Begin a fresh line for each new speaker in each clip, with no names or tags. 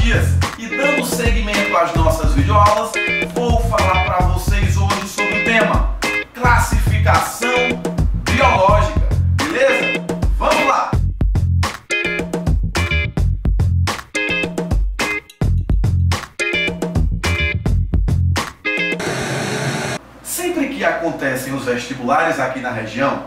Matias e dando seguimento às nossas videoaulas, vou falar para vocês hoje sobre o tema classificação biológica, beleza? Vamos lá! Sempre que acontecem os vestibulares aqui na região,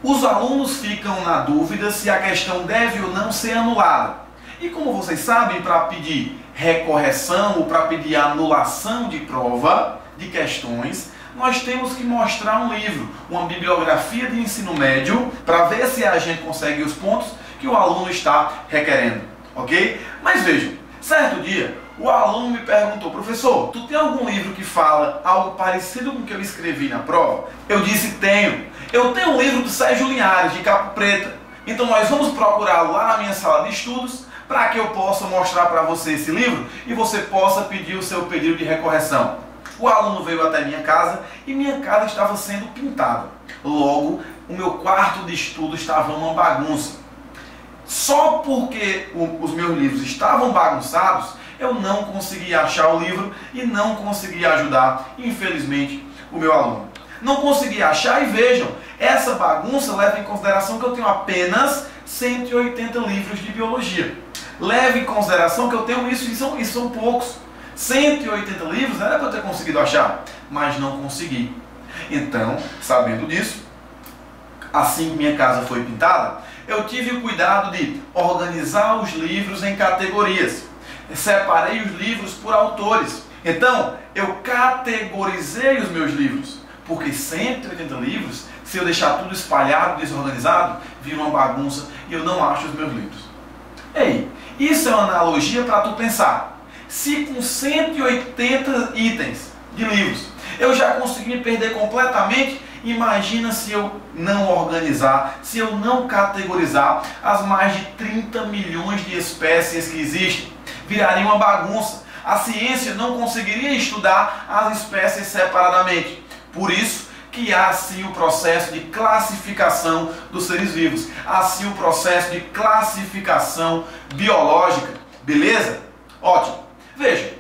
os alunos ficam na dúvida se a questão deve ou não ser anulada. E como vocês sabem, para pedir recorreção ou para pedir anulação de prova de questões, nós temos que mostrar um livro, uma bibliografia de ensino médio, para ver se a gente consegue os pontos que o aluno está requerendo, ok? Mas vejam, certo dia, o aluno me perguntou: professor, tu tem algum livro que fala algo parecido com o que eu escrevi na prova? Eu disse: tenho. Eu tenho um livro do Sérgio Linhares, de capa preta. Então nós vamos procurá-lo lá na minha sala de estudos, para que eu possa mostrar para você esse livro e você possa pedir o seu pedido de recorreção. O aluno veio até minha casa e minha casa estava sendo pintada. Logo, o meu quarto de estudo estava uma bagunça. Só porque os meus livros estavam bagunçados, eu não consegui achar o livro e não consegui ajudar, infelizmente, o meu aluno. Não consegui achar, e vejam, essa bagunça leva em consideração que eu tenho apenas 180 livros de biologia. Leve em consideração que eu tenho isso e são poucos. 180 livros era para eu ter conseguido achar, mas não consegui. Então, sabendo disso, assim que minha casa foi pintada, eu tive o cuidado de organizar os livros em categorias. Separei os livros por autores. Então, eu categorizei os meus livros, porque 180 livros, se eu deixar tudo espalhado, desorganizado, vira uma bagunça e eu não acho os meus livros. Ei, isso é uma analogia para tu pensar. Se com 180 itens de livros eu já consegui me perder completamente, imagina se eu não organizar, se eu não categorizar as mais de 30 milhões de espécies que existem. Viraria uma bagunça. A ciência não conseguiria estudar as espécies separadamente. Por isso que há assim o processo de classificação dos seres vivos, assim o processo de classificação biológica, beleza? Ótimo. Veja,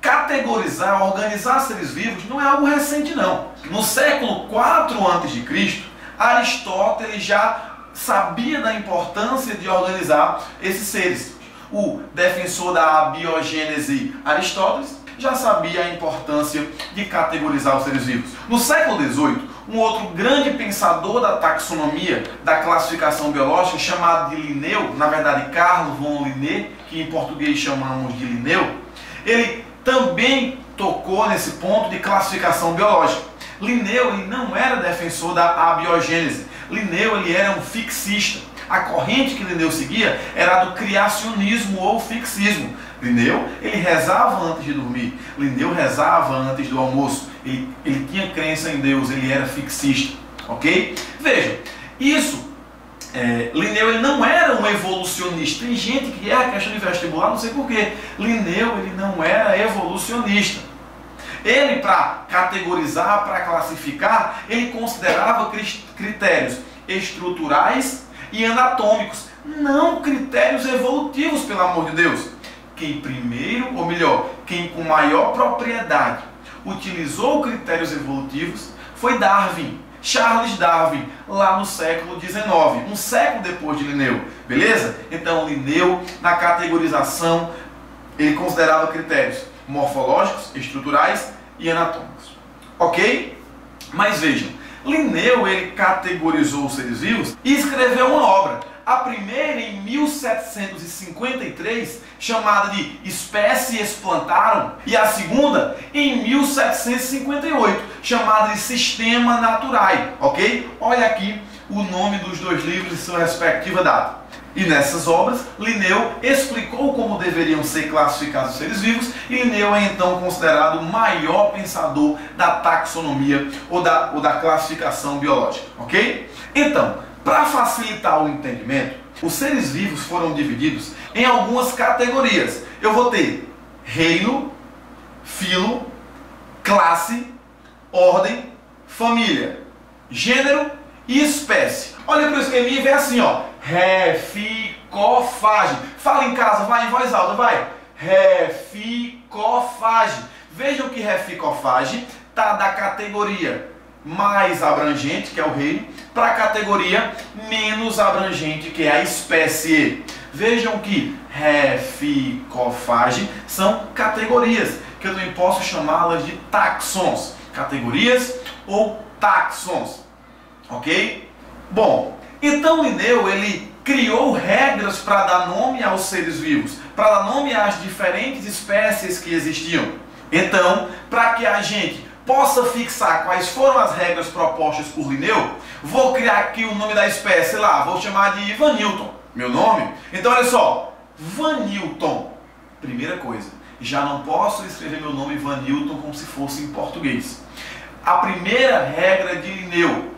categorizar, organizar seres vivos não é algo recente não. No século IV a.C., Aristóteles já sabia da importância de organizar esses seres. O defensor da abiogênese, Aristóteles, já sabia a importância de categorizar os seres vivos. No século XVIII, um outro grande pensador da taxonomia, da classificação biológica, chamado de Linneu, na verdade Carlo von Linné, que em português chamamos de Linneu, ele também tocou nesse ponto de classificação biológica. Linneu ele não era defensor da abiogênese. Linneu ele era um fixista. A corrente que Linneu seguia era a do criacionismo ou fixismo. Linneu, ele rezava antes de dormir. Linneu rezava antes do almoço. Ele tinha crença em Deus, ele era fixista. Ok? Vejam, Linneu ele não era um evolucionista. Tem gente que é a questão de vestibular, não sei porquê. Linneu ele não era evolucionista. Ele, para categorizar, para classificar, ele considerava critérios estruturais e anatômicos, não critérios evolutivos, pelo amor de Deus. Quem primeiro, ou melhor, quem com maior propriedade utilizou critérios evolutivos foi Darwin, Charles Darwin, lá no século XIX, um século depois de Linneu, beleza? Então Linneu, na categorização, ele considerava critérios morfológicos, estruturais e anatômicos, ok? Mas vejam, Linneu ele categorizou os seres vivos e escreveu uma obra, a primeira em 1753, chamada de Espécies Plantarum, e a segunda em 1758, chamada de Systema Naturae, ok? Olha aqui o nome dos dois livros e sua respectiva data. E nessas obras, Linneu explicou como deveriam ser classificados os seres vivos, e Linneu é então considerado o maior pensador da taxonomia ou da classificação biológica, ok? Então, para facilitar o entendimento, os seres vivos foram divididos em algumas categorias. Eu vou ter reino, filo, classe, ordem, família, gênero e espécie. Olha para o esqueminha e vê assim, ó. Ré, fi, reficofage. Fala em casa, vai em voz alta, vai. Reficofage. Vejam que reficofage está da categoria mais abrangente, que é o reino, para a categoria menos abrangente, que é a espécie. Vejam que reficofage são categorias, que eu também posso chamá-las de taxons. Categorias ou taxons. Ok? Bom, então Linneu, ele criou regras para dar nome aos seres vivos, para dar nome às diferentes espécies que existiam. Então, para que a gente possa fixar quais foram as regras propostas por Linneu, vou criar aqui o nome da espécie, sei lá, vou chamar de Vanilton, meu nome. Então, olha só, Vanilton. Primeira coisa, já não posso escrever meu nome Vanilton como se fosse em português. A primeira regra de Linneu: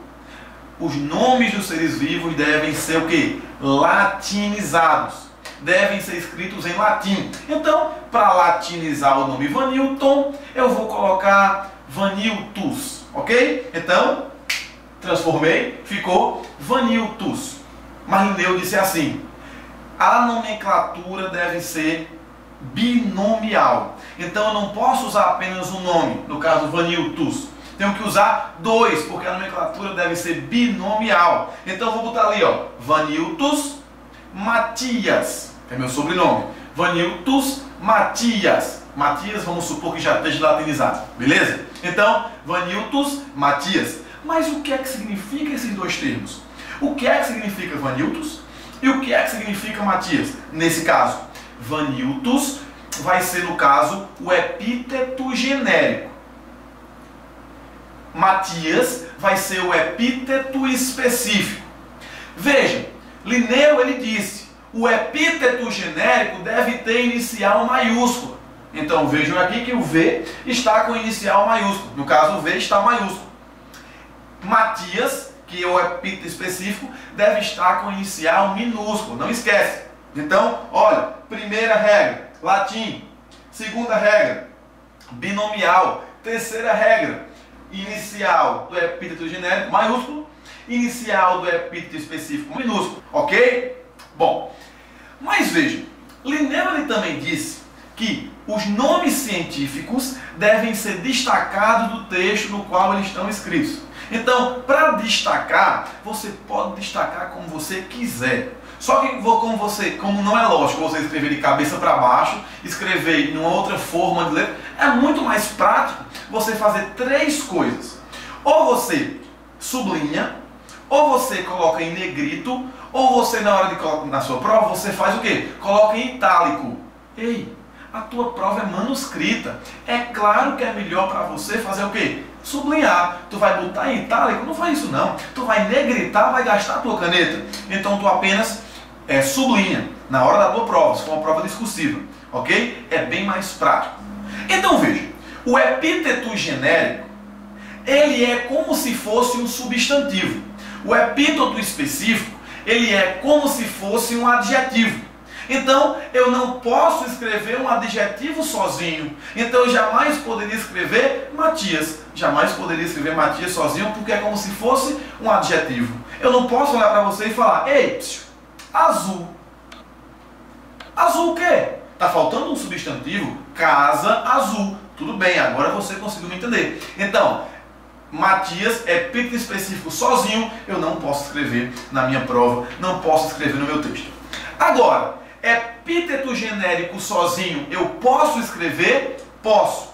os nomes dos seres vivos devem ser o quê? Latinizados. Devem ser escritos em latim. Então, para latinizar o nome Vanilton, eu vou colocar Vaniltus, ok? Então, transformei, ficou Vaniltus. Mas Linneu disse assim: a nomenclatura deve ser binomial. Então, eu não posso usar apenas um nome, no caso Vaniltus. Tenho que usar dois, porque a nomenclatura deve ser binomial. Então, eu vou botar ali, ó, Vaniltus Matias, que é meu sobrenome. Vaniltus Matias. Matias, vamos supor que já esteja latinizado, beleza? Então, Vaniltus Matias. Mas o que é que significa esses dois termos? O que é que significa Vaniltus e o que é que significa Matias? Nesse caso, Vaniltus vai ser, no caso, o epíteto genérico. Matias vai ser o epíteto específico. Veja, Linneu, ele disse: o epíteto genérico deve ter inicial maiúscula. Então vejam aqui que o V está com inicial maiúsculo. No caso, o V está maiúsculo. Matias, que é o epíteto específico, deve estar com inicial minúsculo. Não esquece. Então, olha, primeira regra, latim. Segunda regra, binomial. Terceira regra, inicial do epíteto genérico maiúsculo, inicial do epíteto específico minúsculo, ok? Bom, mas vejam, Linneu, ele também disse que os nomes científicos devem ser destacados do texto no qual eles estão escritos. Então, para destacar, você pode destacar como você quiser. Só que como não é lógico você escrever de cabeça para baixo, escrever em outra forma de letra, é muito mais prático você fazer três coisas. Ou você sublinha, ou você coloca em negrito, ou você, na hora de colocar na sua prova, você faz o quê? Coloca em itálico. Ei, a tua prova é manuscrita. É claro que é melhor para você fazer o quê? Sublinhar. Tu vai botar em itálico? Não faz isso não. Tu vai negritar, vai gastar a tua caneta. Então tu apenas sublinha na hora da tua prova, se for uma prova discursiva. Ok? É bem mais prático. Então veja, o epíteto genérico, ele é como se fosse um substantivo. O epíteto específico, ele é como se fosse um adjetivo. Então, eu não posso escrever um adjetivo sozinho. Então, eu jamais poderia escrever Matias. Jamais poderia escrever Matias sozinho, porque é como se fosse um adjetivo. Eu não posso olhar para você e falar: ei, azul. Azul o quê? Está faltando um substantivo? Casa azul. Tudo bem, agora você conseguiu me entender. Então, Matias, epíteto específico sozinho, eu não posso escrever na minha prova, não posso escrever no meu texto. Agora, epíteto genérico sozinho, eu posso escrever? Posso.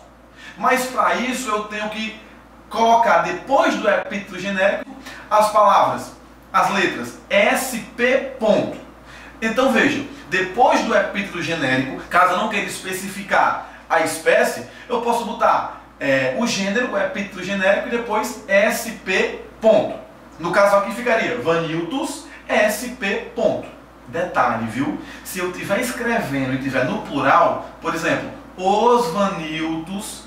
Mas para isso eu tenho que colocar depois do epíteto genérico as palavras, as letras SP ponto. Então veja, depois do epíteto genérico, caso eu não queira especificar a espécie, eu posso botar o gênero, o epíteto genérico, e depois SP ponto. No caso aqui ficaria Vaniltus SP ponto. Detalhe, viu? Se eu estiver escrevendo e estiver no plural, por exemplo, os Vaniltus,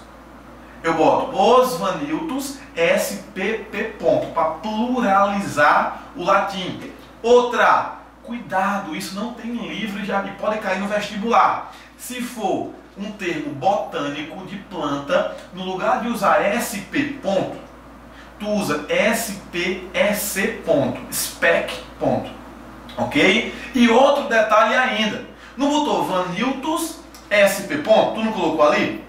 eu boto os Vaniltus SPP ponto, para pluralizar o latim. Outra, cuidado, isso não tem livro e pode cair no vestibular. Se for um termo botânico de planta, no lugar de usar SP ponto, tu usa SPEC ponto, spec ponto. ok? E outro detalhe ainda, não botou Vaniltus SP ponto, tu não colocou ali?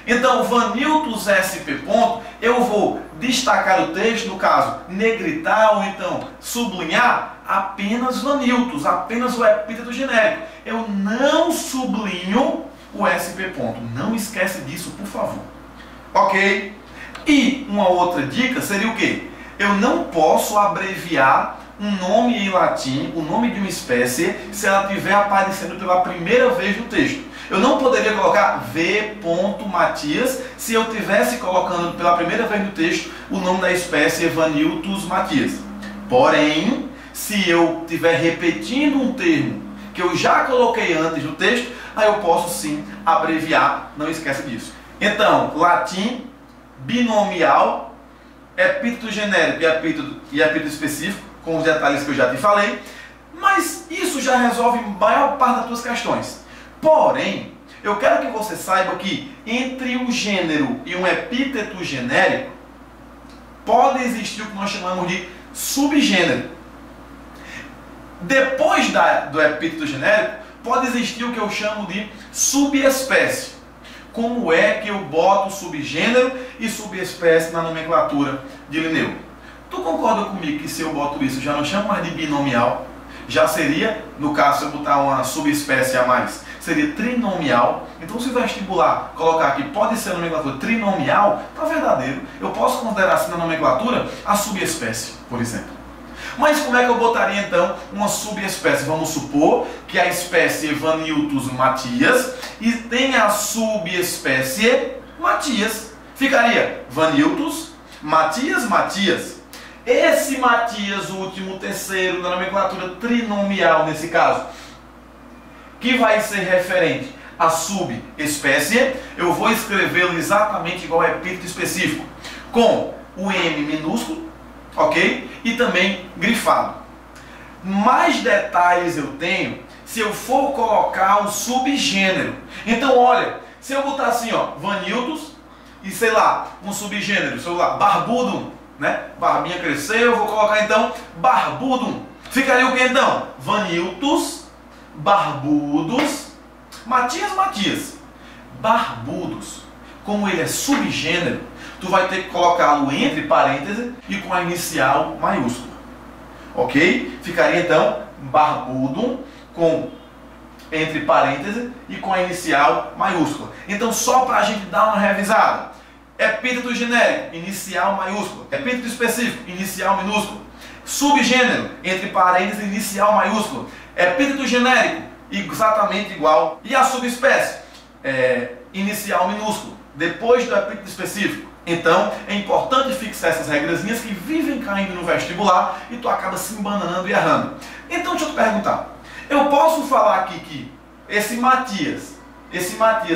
Então, Vaniltus SP ponto, eu vou destacar o texto, no caso, negritar ou então sublinhar apenas Vaniltus, apenas o epíteto genérico. Eu não sublinho o SP ponto, não esquece disso, por favor. Ok? E uma outra dica seria o quê? Eu não posso abreviar um nome em latim, o nome de uma espécie, se ela estiver aparecendo pela primeira vez no texto. Eu não poderia colocar V. Matias se eu estivesse colocando pela primeira vez no texto o nome da espécie Vaniltus Matias. Porém, se eu estiver repetindo um termo que eu já coloquei antes no texto, aí eu posso sim abreviar, não esqueça disso. Então, latim, binomial, epíteto genérico e epíteto específico, com os detalhes que eu já te falei, mas isso já resolve a maior parte das tuas questões. Porém, eu quero que você saiba que entre um gênero e um epíteto genérico, pode existir o que nós chamamos de subgênero. Depois do epíteto genérico, pode existir o que eu chamo de subespécie. Como é que eu boto subgênero e subespécie na nomenclatura de Linneu? Tu concorda comigo que se eu boto isso, já não chamo mais de binomial? Já seria, no caso, se eu botar uma subespécie a mais, seria trinomial. Então, se o vestibular colocar aqui, pode ser a nomenclatura trinomial, está verdadeiro. Eu posso considerar assim na nomenclatura a subespécie, por exemplo. Mas como é que eu botaria então uma subespécie? Vamos supor que a espécie Vaniltus Matias e tem a subespécie Matias. Ficaria Vaniltus Matias Matias. Esse Matias, o último terceiro da nomenclatura trinomial nesse caso, que vai ser referente à subespécie, eu vou escrevê-lo exatamente igual ao epíteto específico, com o M minúsculo, ok? E também grifado. Mais detalhes eu tenho se eu for colocar o subgênero. Então, olha, se eu botar assim, ó, Vaniltus e sei lá, um subgênero, sei lá, Barbudum, né? Barbinha cresceu, eu vou colocar então Barbudum. Ficaria o que então? Vaniltus, barbudos, Matias. Barbudos. Como ele é subgênero, tu vai ter que colocá-lo entre parênteses e com a inicial maiúscula. Ok? Ficaria então Barbudum com entre parênteses e com a inicial maiúscula. Então, só para a gente dar uma revisada. Epíteto genérico, inicial maiúscula. Epíteto específico, inicial minúsculo. Subgênero, entre parênteses, inicial maiúsculo. Epíteto genérico, exatamente igual. E a subespécie, inicial minúsculo, depois do epíteto específico. Então, é importante fixar essas regrazinhas que vivem caindo no vestibular e tu acaba se embananando e errando. Então, deixa eu te perguntar. Eu posso falar aqui que esse Matias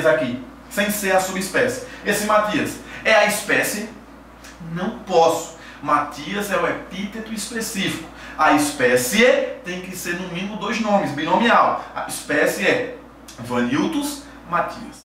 aqui, sem ser a subespécie, esse Matias é a espécie? Não posso. Matias é o epíteto específico. A espécie tem que ser no mínimo 2 nomes, binomial. A espécie é Vaniltus Matias.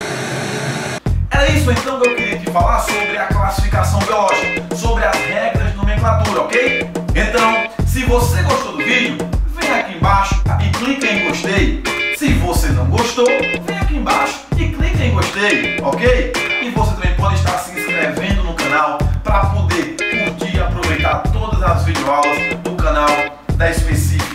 Era isso então que eu queria te falar sobre a classificação biológica, sobre as regras de nomenclatura, ok? Então, se você gostou do vídeo, vem aqui embaixo e clica em gostei. Se você não gostou, vem aqui embaixo e clica em gostei, ok? E você também pode estar se inscrevendo no canal para poder curtir e aproveitar todas as videoaulas do canal da Específica.